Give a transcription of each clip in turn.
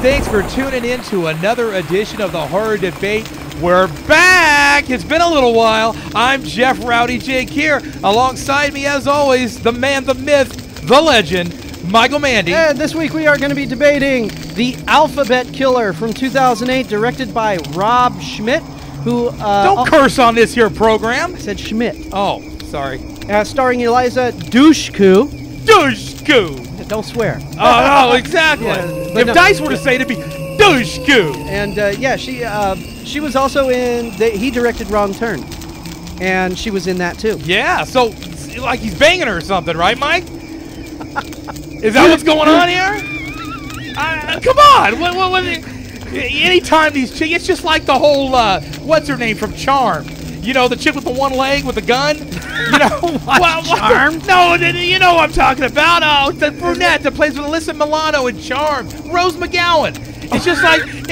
thanks for tuning in to another edition of the Horror Debate. We're back! It's been a little while. I'm Jeff Rowdy Jake here. Alongside me, as always, the man, the myth, the legend, Michael Mandy. And this week we are going to be debating The Alphabet Killer from 2008, directed by Rob Schmidt, who... Don't curse on this here program. I said Schmidt. Oh, sorry. Starring Eliza Dushku. Dushku! Don't swear. Oh, exactly. If no, Dice were to say it, it'd be Dushku. And yeah, she was also in... he directed Wrong Turn. And she was in that too. Yeah, so like he's banging her or something, right, Mike? Is that what's going on here? Come on! Anytime these chicks, it's just like the whole, what's her name from Charm? You know, the chick with the one leg with the gun? You know, Charm? No, you know what I'm talking about. Oh, the brunette that plays with Alyssa Milano in Charm. Rose McGowan. It's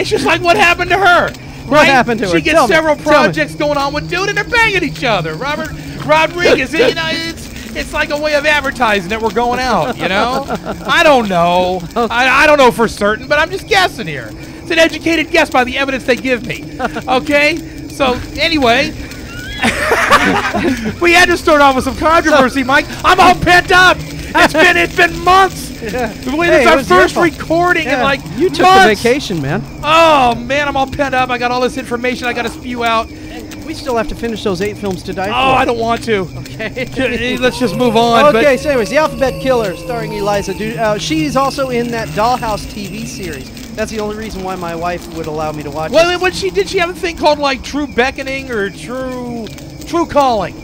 just like what happened to her. What happened to her? She gets several projects going on with dude, and they're banging each other. Robert Rodriguez, you know, it's like a way of advertising that we're going out, you know? I don't know. I don't know for certain, but I'm just guessing here. It's an educated guess by the evidence they give me. Okay? So, anyway, we had to start off with some controversy, Mike. I'm all pent up. It's been months. Yeah. It's our first recording in like you took months. a vacation, man. Oh, man, I'm all pent up. I got all this information I got to spew out. We still have to finish those 8 films to die for. Oh, I don't want to. Okay. Let's just move on. Okay, so anyways, The Alphabet Killer, starring Eliza. She's also in that Dollhouse TV series. That's the only reason why my wife would allow me to watch it. Well, did she have a thing called like True Beckoning or True Calling?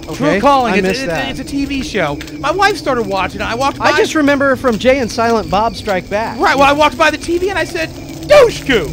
Okay, True Calling. I missed that. It's a TV show. My wife started watching it. I just remember from Jay and Silent Bob Strike Back. Right. Well, I walked by the TV and I said, "Douchku,"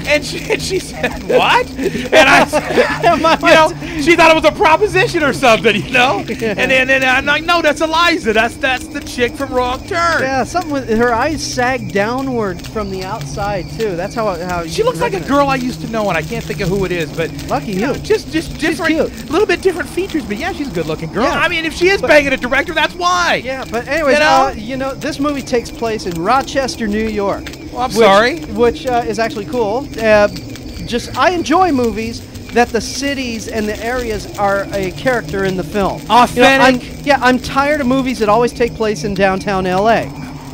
and she said, "What?" And I said, you know, she thought it was a proposition or something, you know. Yeah. And then I'm like, "No, that's Eliza. That's the chick from Wrong Turn." Yeah, something with her eyes sag downward from the outside too. That's how she looks like a girl I used to know, and I can't think of who it is. But lucky you, just different, cute. A little bit different features. But yeah, she's a good-looking girl. Yeah. I mean, if she is banging a director, that's why. Yeah, but anyways, you know, this movie takes place in Rochester, New York. Well, I'm sorry. Which is actually cool. I enjoy movies that the cities and the areas are a character in the film. Authentic. I'm tired of movies that always take place in downtown L.A.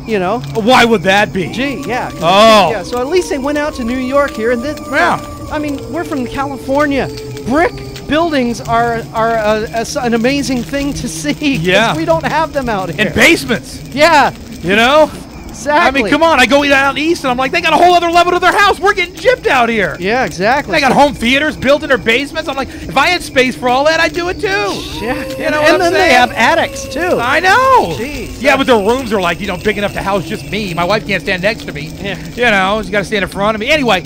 You know? Why would that be? Gee, yeah. Oh. Yeah, so at least they went out to New York here. And I mean, we're from California. Brick buildings are an amazing thing to see. Yeah. We don't have them out here. And basements. Yeah. You know? Exactly. I mean, come on. I go out east, and I'm like, they got a whole other level to their house. We're getting gypped out here. Yeah, exactly. They got home theaters built in their basements. I'm like, if I had space for all that, I'd do it too. Yeah. You know and what I'm then they saying? have attics too. I know. Jeez. Yeah, but their rooms are like, you know, big enough to house just me. My wife can't stand next to me. Yeah. You know, she's got to stand in front of me. Anyway,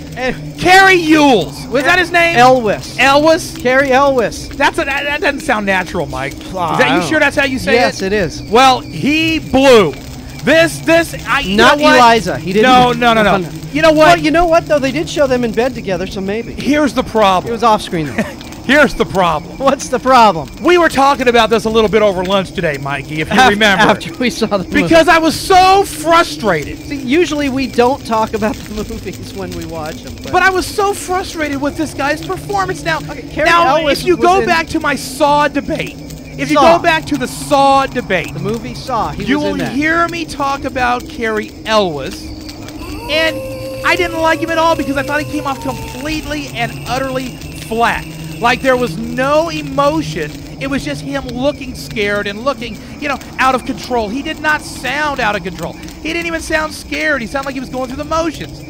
Cary Elwes. Was that his name? Elwes. Elwes? Cary Elwes. That doesn't sound natural, Mike. Is I that you don't sure that's how you say it? Yes, it is. Well, he blew. Not Eliza. He didn't. No. You know what? Well, you know what though? They did show them in bed together, so maybe. Here's the problem. It was off screen though. Here's the problem. What's the problem? We were talking about this a little bit over lunch today, Mikey, if you remember. After we saw the movie. Because I was so frustrated. See, usually we don't talk about the movies when we watch them. But I was so frustrated with this guy's performance. Now, Cary Elwes if you go back to my Saw debate, the movie Saw, you will hear me talk about Cary Elwes, and I didn't like him at all because I thought he came off completely and utterly flat. Like there was no emotion. It was just him looking scared and looking, you know, out of control. He did not sound out of control. He didn't even sound scared. He sounded like he was going through the motions.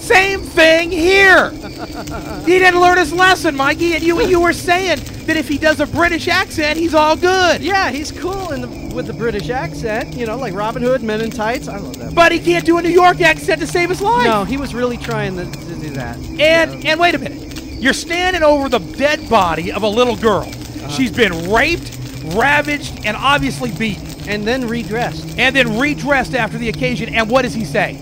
Same thing here. He didn't learn his lesson, Mikey, and you were saying that if he does a British accent, he's all good. Yeah, he's cool with the British accent, you know, like Robin Hood, Men in Tights. I love that. But he can't do a New York accent to save his life. No, he was really trying to do that. And wait a minute. You're standing over the dead body of a little girl. She's been raped, ravaged, and obviously beaten. And then redressed. After the occasion. And what does he say?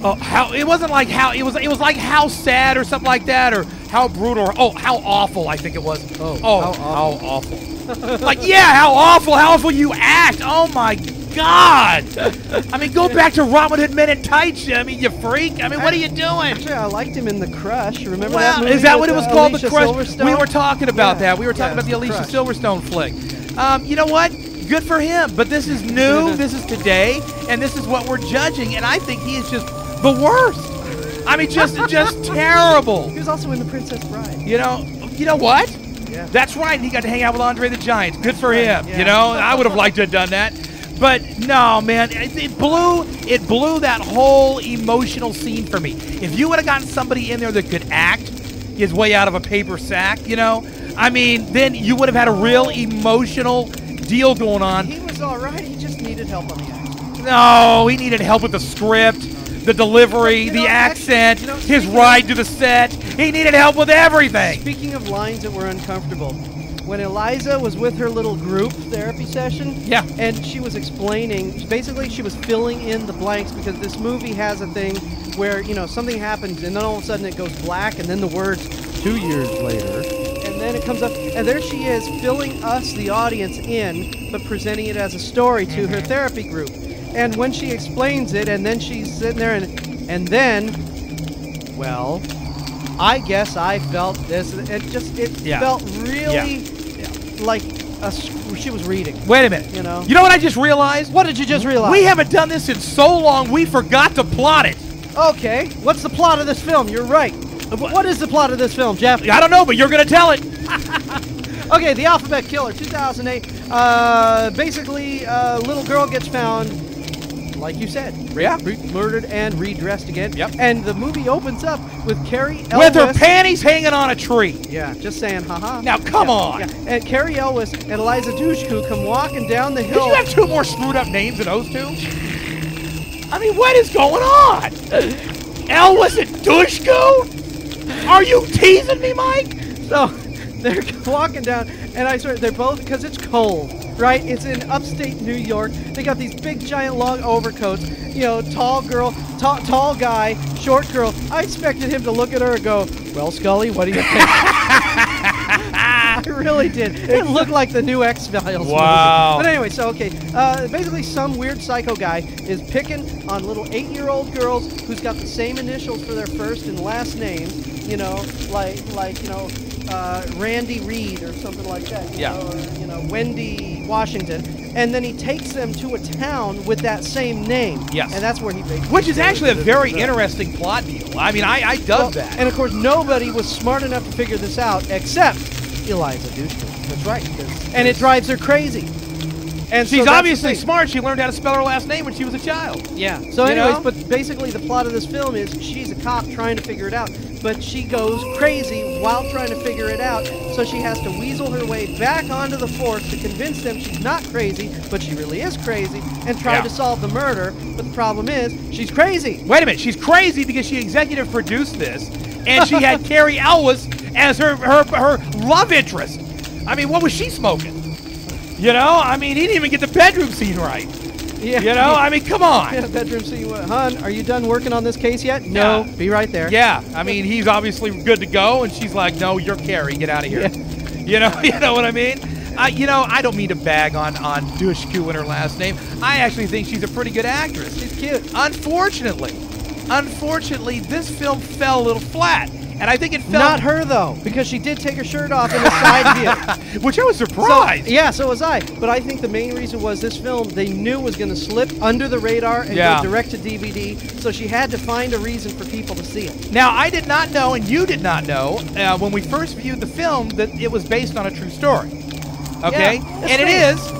It was like how sad or something like that, or how brutal, or how awful I think it was. How awful. Like, yeah, how awful you act. Oh my God! I mean, go back to Robin Hood Men in Tights. I mean, you freak. I mean, what are you doing? Actually, I liked him in The Crush. Remember Well, that movie? is that what it with, was called, Alicia The Crush? Silverstone? We were talking about that. We were talking Yeah, about the Alicia Crush. Silverstone flick. You know what? Good for him. But this is new. This is today, and this is what we're judging. And I think he is just the worst. I mean, just terrible. He was also in The Princess Bride. You know what? Yeah. That's right. He got to hang out with Andre the Giant. Good for him. Yeah. You know, I would have liked to have done that. But no, man, it blew that whole emotional scene for me. If you would have gotten somebody in there that could act his way out of a paper sack, you know, I mean, then you would have had a real emotional deal going on. He was all right. He just needed help on the act. No, he needed help with the script, the delivery, the accent, his ride to the set. He needed help with everything. Speaking of lines that were uncomfortable, when Eliza was with her little group therapy session, Yeah. and she was explaining, basically she was filling in the blanks because this movie has a thing where, you know, something happens and then all of a sudden it goes black and then the words 2 years later, and then it comes up, and there she is filling us, the audience, in, but presenting it as a story to her therapy group. And when she explains it, and then she's sitting there, and then, well, I guess I felt this. It Yeah. felt really Yeah. like she was reading. Wait a minute. You know? You know what I just realized? What did you just realize? We haven't done this in so long, we forgot to plot it. Okay, what's the plot of this film? You're right. What is the plot of this film, Jeff? I don't know, but you're going to tell it. Okay, The Alphabet Killer, 2008. Basically, a little girl gets found, like you said, Yeah. murdered and redressed again. Yep. And the movie opens up with Carrie Elwes. With her panties hanging on a tree. Yeah, just saying, haha. Now, come on. Yeah. And Carrie Elwes and Eliza Dushku come walking down the Did hill. you have two more screwed up names than those two? I mean, what is going on? Elwes and Dushku? Are you teasing me, Mike? So they're walking down, and I swear they're both, because it's cold, right? It's in upstate New York. They got these big, giant, long overcoats. You know, tall girl, tall guy, short girl. I expected him to look at her and go, "Well, Scully, what do you think?" I really did. It looked like the new X-Files Wow. movie. But anyway, so okay, basically some weird psycho guy is picking on little 8-year-old girls who's got the same initials for their first and last names. You know, like you know, Randy Reed or something like that. You Yeah. know, or, you know, Wendy Washington. And then he takes them to a town with that same name. Yes. And that's where he basically Which is goes actually a to very the- interesting plot deal. I mean, I dug that. And of course, nobody was smart enough to figure this out except Eliza Dushku. That's right. And it drives her crazy. And so She's that's obviously the thing. smart. She learned how to spell her last name when she was a child. Yeah. So You anyways, know? but basically the plot of this film is she's a cop trying to figure it out, but she goes crazy while trying to figure it out, so she has to weasel her way back onto the force to convince them she's not crazy, but she really is crazy, and try Yeah. to solve the murder. But the problem is, she's crazy. Wait a minute. She's crazy because she executive produced this, and she had Carrie Elwes as her love interest. I mean, what was she smoking? You know, I mean, he didn't even get the bedroom scene right. Yeah. You know, I mean, come on. Yeah, bedroom scene. Hun, are you done working on this case yet? No. Yeah. Be right there. Yeah, I mean, he's obviously good to go, and she's like, "No, you're Carrie. Get out of here." Yeah. You know what I mean? You know, I don't mean to bag on Dushku and her last name. I actually think she's a pretty good actress. She's cute. Unfortunately, this film fell a little flat, and I think it fell. Not her though, because she did take her shirt off in the side view. Which I was surprised. Yeah, so was I. But I think the main reason was this film they knew was going to slip under the radar and Yeah. go direct to DVD, so she had to find a reason for people to see it. Now, I did not know, and you did not know, when we first viewed the film, that it was based on a true story. Okay? Yeah, And it that's is,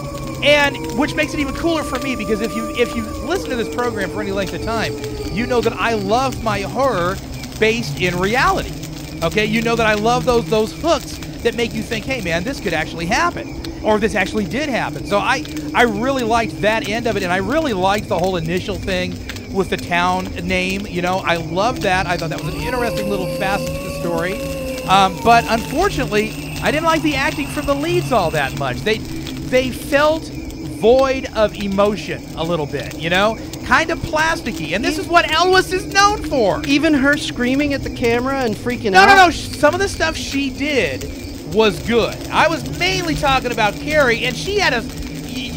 and which makes it even cooler for me, because if you listen to this program for any length of time, you know that I love my horror based in reality. Okay? You know that I love those hooks that make you think, hey, man, this could actually happen. Or this actually did happen. So I really liked that end of it, and I really liked the whole initial thing with the town name. You know, I loved that. I thought that was an interesting little facet to the story. But unfortunately, I didn't like the acting from the leads all that much. They felt void of emotion a little bit, you know? Kind of plasticky. And this is what Elwes is known for. Even her screaming at the camera and freaking No, out. no, no. Some of the stuff she did was good. I was mainly talking about Carrie, and she had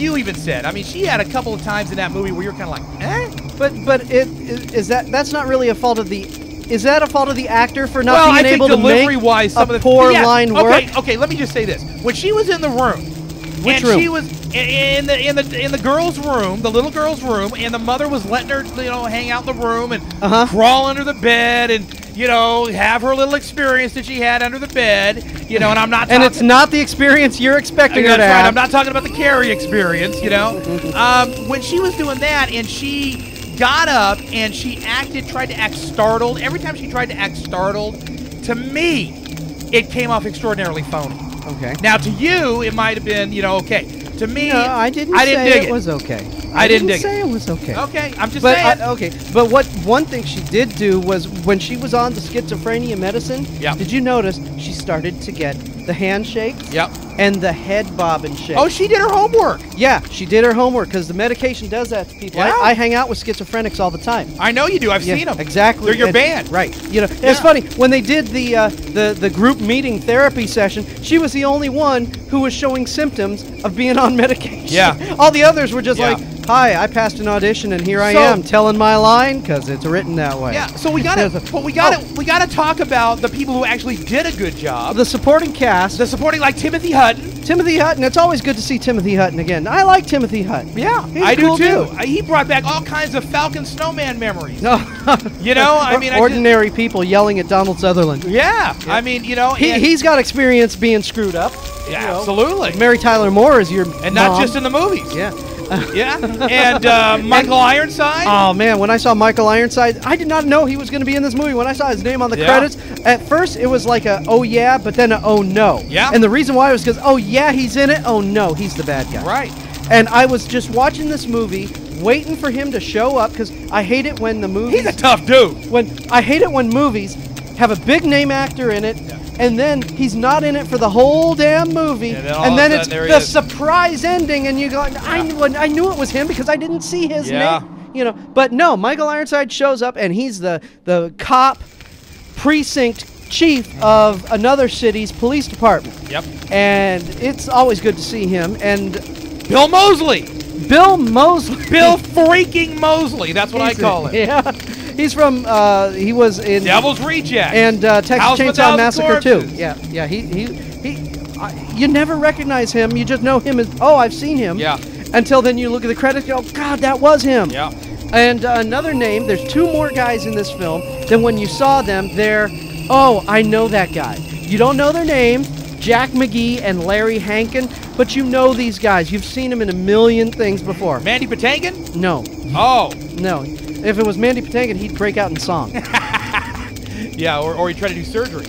you even said. I mean, she had a couple of times in that movie where you're kind of like, eh? But that's not really a fault of the. Is that a fault of the actor for not Well, being I think able to make delivery-wise, some a of the poor yeah, line work? Okay, let me just say this: when she was in the room, Which and room? she was in the girl's room, the little girl's room, and the mother was letting her, hang out in the room and crawl under the bed and have her little experience that she had under the bed, and I'm not. And it's not the experience you're expecting her to That's right. have. I'm not talking about the Carrie experience, when she was doing that and she got up and she tried to act startled. Every time she tried to act startled, to me, it came off extraordinarily phony. Okay. Now, to you, it might have been, okay. To me, No, I didn't dig say it. it was okay. I didn't dig say it. it was okay. Okay, I'm just But saying. okay, but one thing she did do was when she was on the schizophrenia medicine. Yeah. Did you notice she started to get the handshakes? Yep. And the head bob and shake. Oh, she did her homework. Yeah, she did her homework because the medication does that to people. Yeah. I hang out with schizophrenics all the time. I know you do. I've seen them. Exactly. They're your And- band. Right. It's funny when they did the group meeting therapy session. She was the only one who was showing symptoms of being on medication. Yeah. All the others were just Yeah. like, "Hi, I passed an audition and here I So- am telling my line because it's written that way." Yeah. So we got to talk about the people who actually did a good job. The supporting cast. The supporting, like Timothy Hutton. Timothy Hutton. It's always good to see Timothy Hutton again. I like Timothy Hutton. Yeah, He's I a cool do too. dude. He brought back all kinds of Falcon Snowman memories. No. I mean, ordinary people yelling at Donald Sutherland. Yeah, I mean, He's got experience being screwed up. Yeah, absolutely. Mary Tyler Moore is your And not mom. just in the movies. Yeah. Yeah, and Michael Ironside. Oh man, when I saw Michael Ironside, I did not know he was going to be in this movie. When I saw his name on the credits, at first it was like a oh yeah, but then a oh no. Yeah. And the reason why was because oh yeah, he's in it. Oh no, he's the bad guy. Right. And I was just watching this movie, waiting for him to show up because I hate it when the movies. He's a tough dude. I hate it when movies have a big name actor in it. Yeah. And then he's not in it for the whole damn movie, And then it's there he the is. surprise ending, and you go, I knew it was him because I didn't see his Yeah. name, But no, Michael Ironside shows up, and he's the cop precinct chief of another city's police department. Yep. And it's always good to see him. And Bill Moseley. Bill Moseley. Bill freaking Moseley. That's what I call it. Yeah. He's from, he was in Devil's Rejects. and Texas House with Chainsaw 1,000 Massacre too. Corpses. Yeah. You never recognize him. You just know him as, oh, I've seen him. Yeah. Until then you look at the credits and go, God, that was him. Yeah. And another name, there's two more guys in this film than when you saw them. They're, oh, I know that guy. You don't know their names, Jack McGee and Larry Hankin, but you know these guys. You've seen them in a million things before. Mandy Patinkin? No. Oh. No. If it was Mandy Patinkin, he'd break out in song. Yeah, or he tried to do surgery.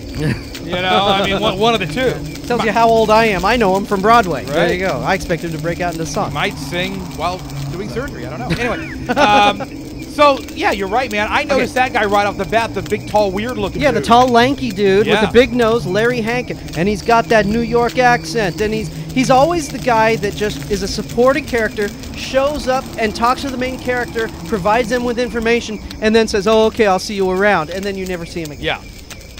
I mean, one of the two. Tells you how old I am. I know him from Broadway. Right. There you go. I expect him to break out into song. Might sing while doing surgery. I don't know. Anyway, so yeah, you're right, man. I noticed that guy right off the bat, the big, tall, weird-looking Yeah, dude. the tall, lanky dude with Yeah. the big nose, Larry Hankin, and he's got that New York accent, and he's always the guy that just is a supporting character, shows up and talks to the main character, provides them with information, and then says, "Oh, okay, I'll see you around," and then you never see him again. Yeah.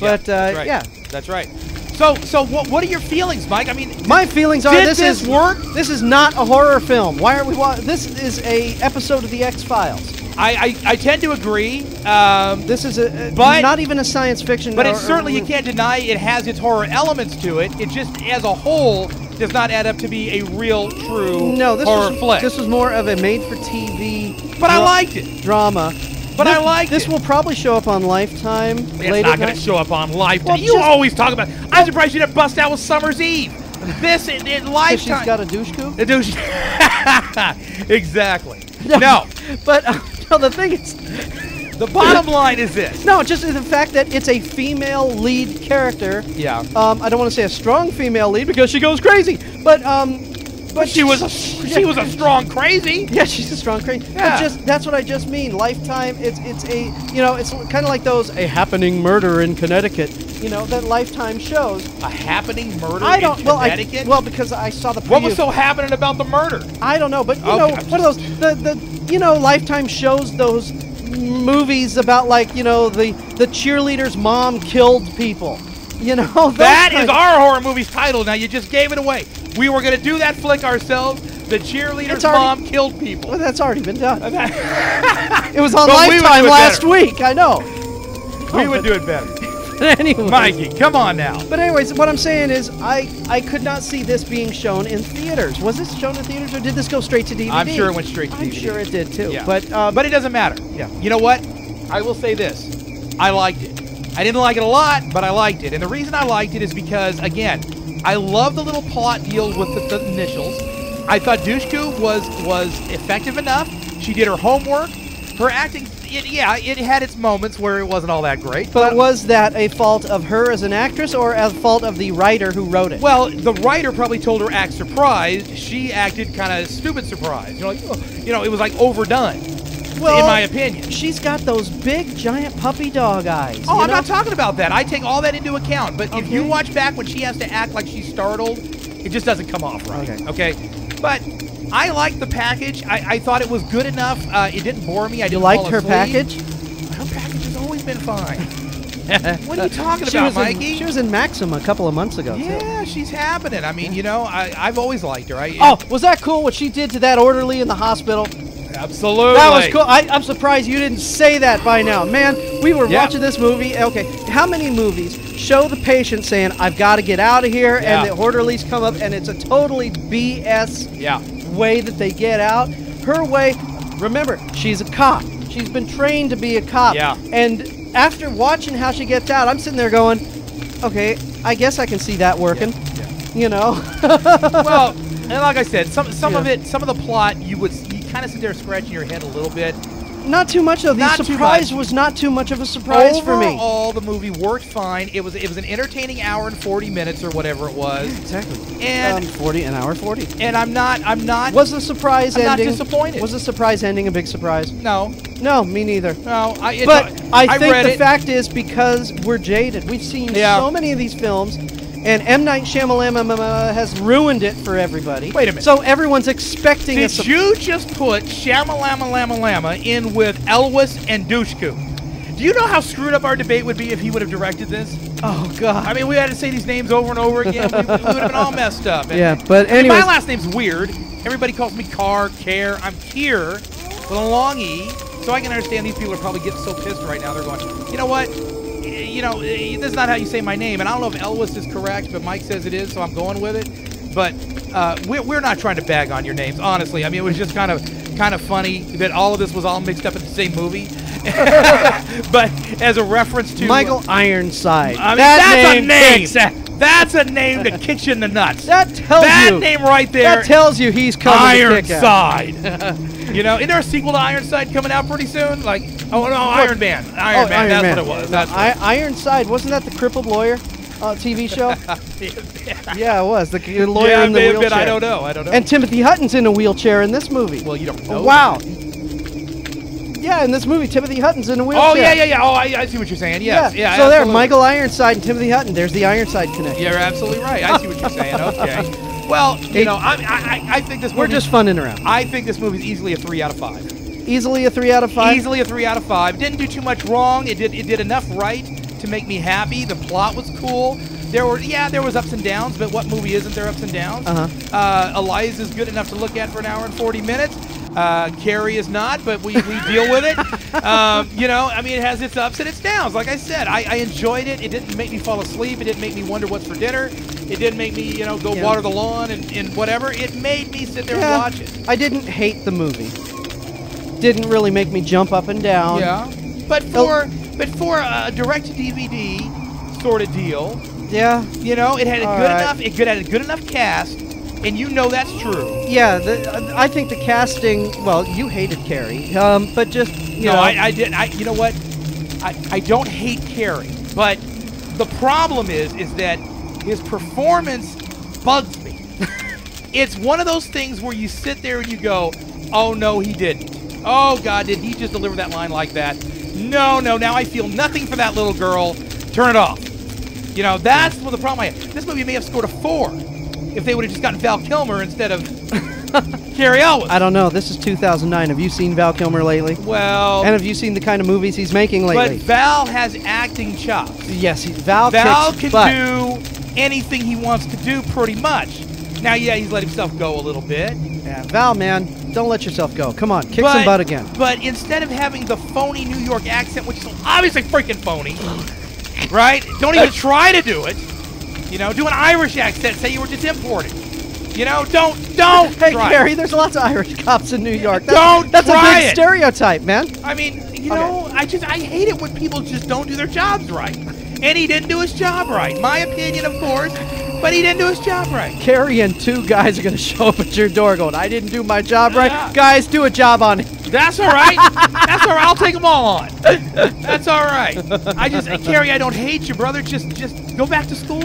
But that's right. yeah. That's right. So what are your feelings, Mike? I mean, My feelings are did this work? This is not a horror film. Why are we this is a episode of the X-Files. I tend to agree. This is But- not even a science fiction. But it's certainly, you can't deny it has its horror elements to it. It just, as a whole, does not add up to be a real, true horror flick. This was more of a made-for-TV. But I liked it. Drama. But I liked this it. will probably show up on Lifetime. It's late not at going night. to show up on Lifetime. Well, You just- always talk about. I'm surprised you didn't bust out with Summer's Eve. This in 'Cause Lifetime. she's got a douche coupe. A douche. Exactly. No. But no, the thing is, The bottom line is this. no, just the fact that it's a female lead character. Yeah. I don't want to say a strong female lead because she goes crazy, but She was a strong crazy. Yeah, she's a strong crazy. Yeah. But that's what I just mean. Lifetime, it's a it's kind of like those a happening murder in Connecticut. That Lifetime shows. A happening murder I don't in well, Connecticut? because I saw the preview. What was so happening about the murder? I don't know, but Okay, I'm what are those? The Lifetime shows those movies about the cheerleader's mom killed people. Those That kind- is our horror movie's title. Now, you just gave it away. We were going to do that flick ourselves, The cheerleader's It's already- mom killed people. Well, that's already been done. we It was on But we would Lifetime do it last better. week. I know. would do it better. Anyway. Mikey, come on now. But anyways, what I'm saying is I could not see this being shown in theaters. Was this shown in theaters or did this go straight to DVD? I'm sure it went straight to DVD. I'm sure it did too. Yeah. But it doesn't matter. Yeah. You know what? I will say this. I liked it. I didn't like it a lot, but I liked it. And the reason I liked it is because, again, I love the little plot deal with the initials. I thought Dushku was effective enough. She did her homework. Her acting, it had its moments where it wasn't all that great. But was that a fault of her as an actress or a fault of the writer who wrote it? Well, the writer probably told her act surprised. She acted kind of stupid surprised. It was like overdone, in my opinion. She's got those big, giant puppy dog eyes. Oh, you I'm know? not talking about that. I take all that into account. But if you Okay. watch back when she has to act like she's startled, it just doesn't come off right. Okay? But I liked the package. I thought it was good enough. It didn't bore me. I You didn't liked fall her asleep. package? Her package has always been fine. What are you talking She about, was Mikey? she was in Maxim a couple of months ago, too. Yeah, she's happening. I mean, I've always liked her. Oh, was that cool what she did to that orderly in the hospital? Absolutely. That was cool. I'm surprised you didn't say that by now. Man, we were watching this movie. Okay, how many movies show the patient saying, I've got to get out of here, and the orderlies come up, and it's a totally BS way that they get out? Her way, remember, she's a cop. She's been trained to be a cop. Yeah. And after watching how she gets out, I'm sitting there going, okay, I guess I can see that working. Yeah. You know? Well, and like I said, some of the plot, you kind of sit there scratching your head a little bit. Not too much, though. The Not too surprise much. was not too much of a surprise for me. Overall, the movie worked fine. It was an entertaining hour and 40 minutes or whatever it was. Exactly. And 40 an hour 40. And I'm not. Was the surprise I'm ending? not disappointed. Was the surprise ending a big surprise? No. No, me neither. No. I I think read the it. fact is because we're jaded. We've seen so many of these films, and M. Night Shyamalan has ruined it for everybody. Wait a minute. So everyone's expecting Did you just put Shyamalama in with Elwes and Dushku? Do you know how screwed up our debate would be if he would have directed this? Oh, God. I mean, we had to say these names over and over again. We would have been all messed up. And, Yeah, but I mean, anyways. my last name's weird. Everybody calls me Care. I'm Kier with a long E. So I can understand these people are probably getting so pissed right now. They're going, you know what? This is not how you say my name. And I don't know if Elwes is correct, but Mike says it is, so I'm going with it. But we're not trying to bag on your names, honestly. I mean, it was just kind of funny that all of this was all mixed up in the same movie. But as a reference to Michael Ironside. I mean, That that's name a name. That's a name that kicks you in the nuts. That tells that you. name right there. That tells you he's coming to kick ass. Ironside. Isn't there a sequel to Ironside coming out pretty soon? Like, oh no, Iron Man. Iron Man. That's what it was. That's right. Ironside, wasn't that the crippled lawyer TV show? Yeah, it was. The lawyer in the may have wheelchair. been. I don't know. And Timothy Hutton's in a wheelchair in this movie. Well, you don't know. Wow. Yeah, in this movie, Timothy Hutton's in a wheelchair. Oh, yeah. Oh, I see what you're saying. Yes. Yeah. So there, absolutely. Michael Ironside and Timothy Hutton. There's the Ironside connection. You're absolutely right. I see what you're saying. Okay. Well, I think this movie. We're just funning around. I think this movie is easily a 3 out of 5. Easily a 3 out of 5? Easily a 3 out of 5. Didn't do too much wrong. It did enough right to make me happy. The plot was cool. There was ups and downs, but what movie isn't there ups and downs? Eliza's good enough to look at for an hour and 40 minutes. Carrie is not, but we deal with it. I mean, it has its ups and its downs. Like I said, I enjoyed it. It didn't make me fall asleep. It didn't make me wonder what's for dinner. It didn't make me, go water the lawn and whatever. It made me sit there and watch it. I didn't hate the movie. Didn't really make me jump up and down. Yeah, but for a direct-to-DVD sort of deal, yeah, it had a good enough cast, and that's true. Yeah, I think the casting. Well, you hated Carrie, but just I didn't. You know what? I don't hate Carrie, but the problem is that his performance bugs me. It's one of those things where you sit there and you go, "Oh no, he didn't. Oh God, did he just deliver that line like that? No. Now I feel nothing for that little girl. Turn it off." That's what the problem I have. This movie may have scored a 4 if they would have just gotten Val Kilmer instead of Carrie Elwes. I don't know. This is 2009. Have you seen Val Kilmer lately? Well, and have you seen the kind of movies he's making lately? But Val has acting chops. Yes, Val can do anything he wants to do pretty much. Now, he's let himself go a little bit. Yeah, Val, man, don't let yourself go. Come on, kick But- some butt again. But instead of having the phony New York accent, which is obviously freaking phony, right? Don't even try to do it. You know, do an Irish accent. Say you were just imported. You know, don't Hey, try. Gary, there's lots of Irish cops in New York. Don't That's try a big it. stereotype, man. I mean, you know, I hate it when people just don't do their jobs right. And he didn't do his job right. My opinion, of course, but he didn't do his job right. Carrie and two guys are going to show up at your door going, I didn't do my job right. Yeah. Guys, do a job on it. That's all right. That's all right. I'll take them all on. That's all right. Carrie, I don't hate you, brother. Just go back to school.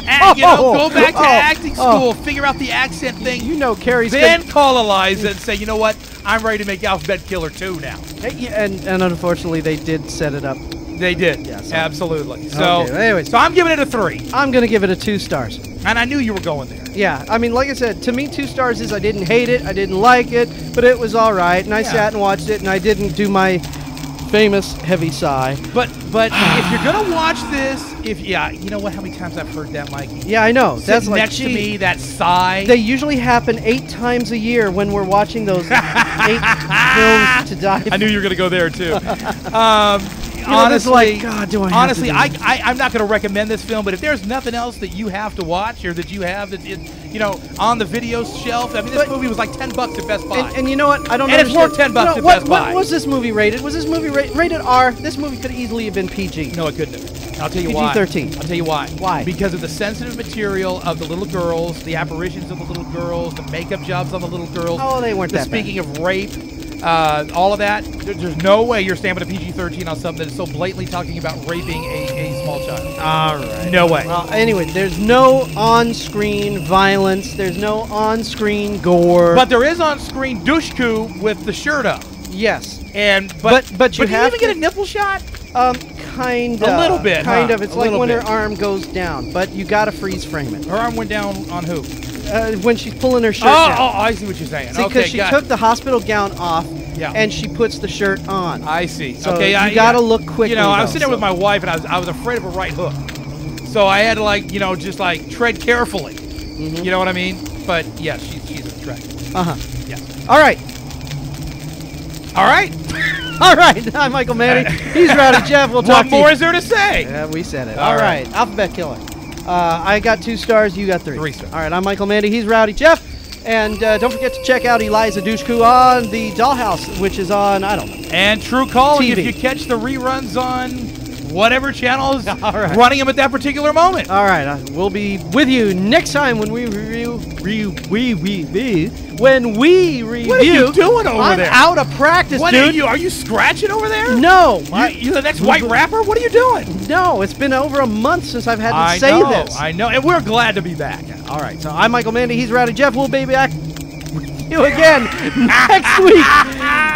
Go back to acting school. Figure out the accent thing. You know Carrie's Then call Eliza and say, you know what? I'm ready to make Alphabet Killer 2 now. And unfortunately, they did set it up. They did. Yes. Absolutely. So, Okay, anyways. so I'm giving it a 3. I'm going to give it a 2 stars. And I knew you were going there. Yeah, I mean, like I said, to me, 2 stars is I didn't hate it, I didn't like it, but it was all right, and I sat and watched it, and I didn't do my famous heavy sigh. But if you're gonna watch this, you know what? How many times I've heard that, Mikey? Yeah, I know. Sitting That's like, next to me, that sigh. They usually happen 8 times a year when we're watching those 8 films to die. I knew you were gonna go there too. Honestly, like, God, do I have honestly, to do this? I'm not going to recommend this film, but if there's nothing else that you have to watch or that you have that on the video shelf, I mean, this movie was like $10 at Best Buy. And you know what? I don't And it's understand. worth $10 at Best Buy. What was this movie rated? Was this movie rated R? This movie could easily have been PG. No, it couldn't have. I'll tell you why. PG-13. I'll tell you why. Why? Because of the sensitive material of the little girls, the apparitions of the little girls, the makeup jobs on the little girls. Oh, they weren't that bad. Speaking of rape, all of that, there's no way you're stamping a PG-13 on something that is so blatantly talking about raping a small child. All right. No way. Well, anyway, there's no on-screen violence. There's no on-screen gore. But there is on-screen Dushku with the shirt up. Yes. But you do you have even get a nipple shot? Kind of. A little bit, Kind huh? of. It's A like little when bit. her arm goes down, but you got to freeze frame it. Her arm went down on who? When she's pulling her shirt Oh, down. I see what you're saying. See, because she took the hospital gown off, Yeah. and she puts the shirt on. I see. So okay, you got to look quickly. You know, I was though, sitting there with so- my wife, and I was afraid of a right hook, so I had to just tread carefully. You know what I mean? But yes, she's attractive. Yes. All right. All right. All right. I'm Michael Manning. He's Rowdy Jeff. We'll talk What to more you. is there to say? Yeah, we said it. All All right. right. Alphabet Killer. I got 2 stars. You got 3. 3 stars. All right. I'm Michael Manning. He's Rowdy Jeff. And don't forget to check out Eliza Dushku on the Dollhouse, which is on, I don't know. And true calling TV. if you catch the reruns on whatever channel is All right. running them at that particular moment. All right, we'll be with you next time when we review. When we review. What are you doing over there? I'm out of practice, What dude. are you scratching over there? No, You the next white rapper? What are you doing? no. It's been over a month since I've had to I say know, this. I know, and we're glad to be back. All right, so I'm Michael Mandy. He's Rowdy Jeff. We'll be back with you again next week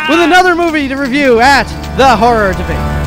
with another movie to review at the Horror Debate.